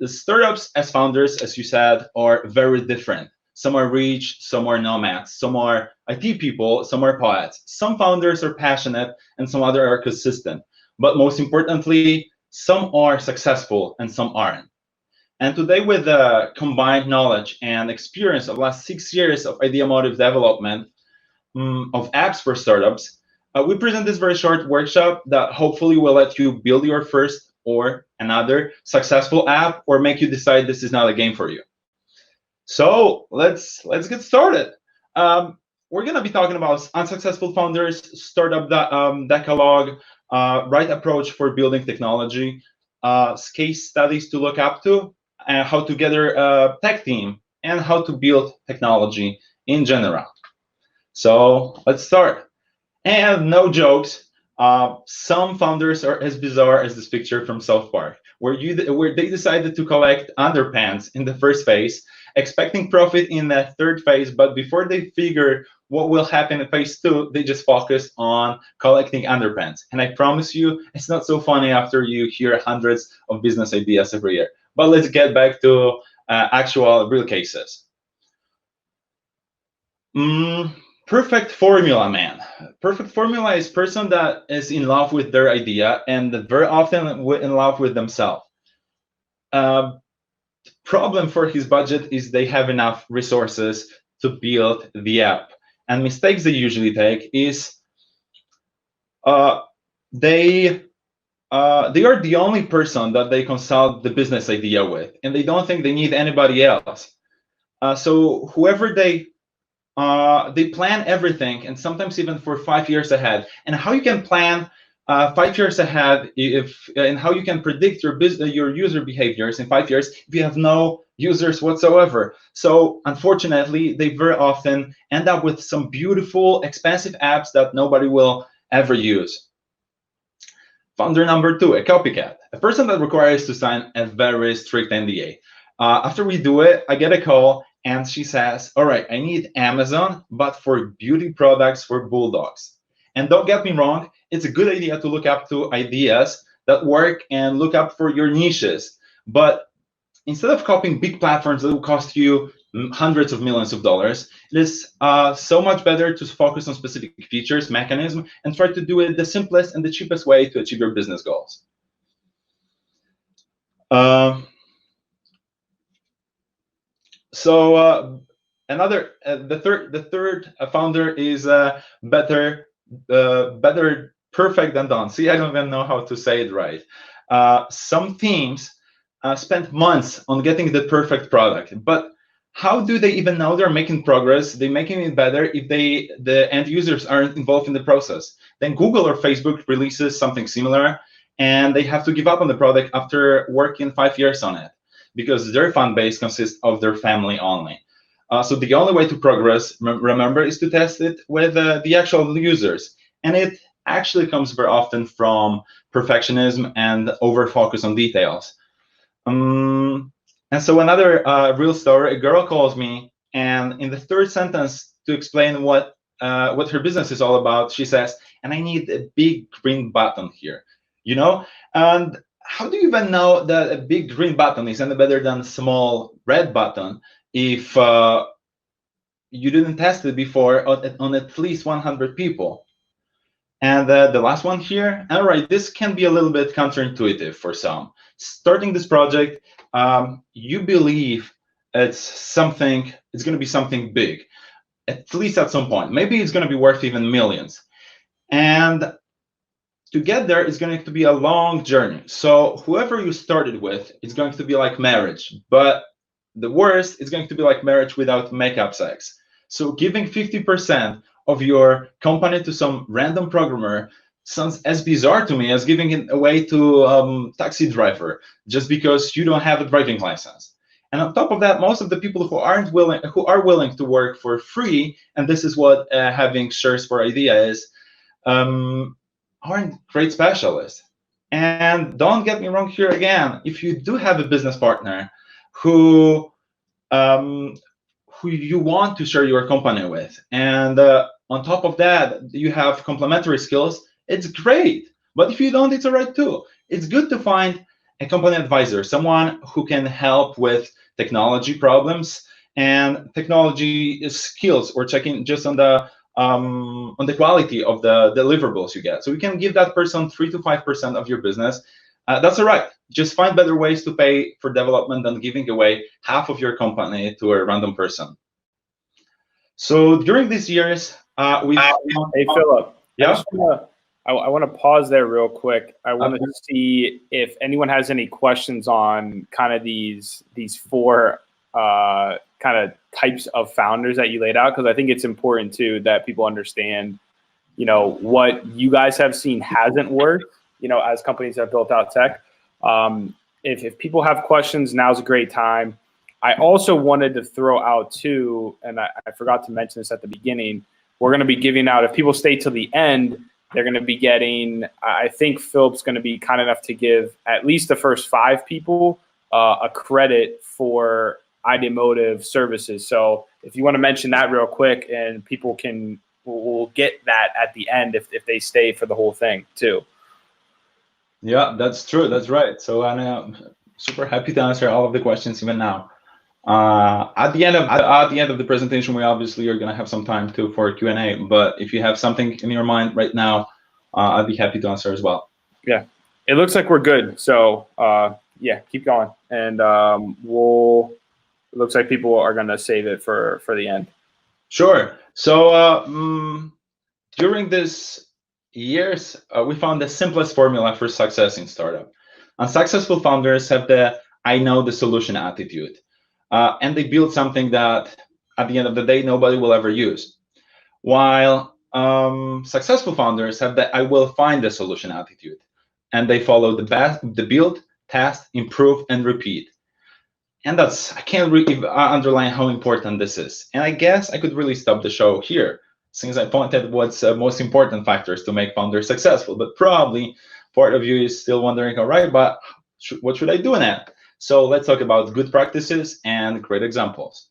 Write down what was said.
the startups as founders, as you said, are very different. Some are rich, some are nomads, some are IT people, some are poets. Some founders are passionate and some other are consistent. But most importantly, some are successful and some aren't. And today, with the combined knowledge and experience of the last 6 years of Ideamotive development of apps for startups, we present this very short workshop that hopefully will let you build your first or another successful app, or make you decide this is not a game for you. So let's get started. We're gonna be talking about unsuccessful founders, startup decalogue, right approach for building technology, case studies to look up to, and how to gather a tech team, and how to build technology in general. So let's start. And no jokes, some founders are as bizarre as this picture from South Park, where they decided to collect underpants in the first phase, expecting profit in the third phase, but before they figure what will happen in phase 2, they just focused on collecting underpants. And I promise you, it's not so funny after you hear hundreds of business ideas every year. But let's get back to actual real cases. Perfect formula, man. Perfect formula is person that is in love with their idea and very often in love with themselves. Problem for his budget is they have enough resources to build the app. And mistakes they usually take is they are the only person that they consult the business idea with, and they don't think they need anybody else. So whoever they plan everything, and sometimes even for 5 years ahead. And how you can plan 5 years ahead, and how you can predict your user behaviors in 5 years if you have no users whatsoever. So unfortunately, they very often end up with some beautiful, expensive apps that nobody will ever use. Founder number 2, a copycat, a person that requires to sign a very strict NDA. After we do it, I get a call, and she says, all right, I need Amazon, but for beauty products for bulldogs. And don't get me wrong, it's a good idea to look up to ideas that work and look up for your niches. But instead of copying big platforms that will cost you hundreds of millions of dollars, it is so much better to focus on specific features, mechanism, and try to do it the simplest and the cheapest way to achieve your business goals. So the third founder is better perfect than done. See, I don't even know how to say it right. Some teams spend months on getting the perfect product, but how do they even know they're making progress? They're making it better if the end users aren't involved in the process. Then Google or Facebook releases something similar, and they have to give up on the product after working 5 years on it, because their fan base consists of their family only. So the only way to progress, remember, is to test it with the actual users. And it actually comes very often from perfectionism and over-focus on details. And so another real story, a girl calls me, and in the third sentence, to explain what her business is all about, she says, and I need a big green button here, you know? And how do you even know that a big green button is any better than a small red button if you didn't test it before on at least 100 people? And the last one here, all right, this can be a little bit counterintuitive for some. Starting this project, you believe it's going to be something big, at least at some point. Maybe it's going to be worth even millions. And to get there is going to be a long journey. So whoever you started with is going to be like marriage, but the worst is going to be like marriage without makeup sex. So giving 50% of your company to some random programmer sounds as bizarre to me as giving it away to taxi driver just because you don't have a driving license. And on top of that, most of the people who are willing to work for free, and this is what having shares for idea is, aren't great specialists. And don't get me wrong here again, if you do have a business partner who you want to share your company with, and on top of that, you have complementary skills, it's great. But if you don't, it's all right too. It's good to find a company advisor, someone who can help with technology problems and technology skills, or checking just on the quality of the deliverables you get. So we can give that person 3 to 5% of your business. That's all right. Just find better ways to pay for development than giving away half of your company to a random person. So during these years, we've Hey, Philip. Yeah. I want to pause there real quick. I want to see if anyone has any questions on kind of these four kind of types of founders that you laid out, because I think it's important too that people understand, you know, what you guys have seen hasn't worked, you know, as companies have built out tech. If people have questions, now's a great time. I also wanted to throw out too, and I forgot to mention this at the beginning, we're going to be giving out, if people stay till the end, they're going to be getting, I think Philip's going to be kind enough to give at least the first 5 people a credit for Ideamotive services. So if you want to mention that real quick, and people will get that at the end if they stay for the whole thing too. Yeah, that's true. That's right. So I'm super happy to answer all of the questions even now. At the end of the presentation, we obviously are going to have some time for Q&A. But if you have something in your mind right now, I'd be happy to answer as well. Yeah, it looks like we're good. So yeah, keep going, and it looks like people are going to save it for the end. Sure. So during these years, we found the simplest formula for success in startup. Unsuccessful founders have the "I know the solution" attitude. And they build something that, at the end of the day, nobody will ever use. While successful founders have the "I will find the solution" attitude, and they follow the build, test, improve, and repeat. And I can't really underline how important this is. And I guess I could really stop the show here, since I pointed what's most important factors to make founders successful. But probably part of you is still wondering, all right, but what should I do now? So let's talk about good practices and great examples.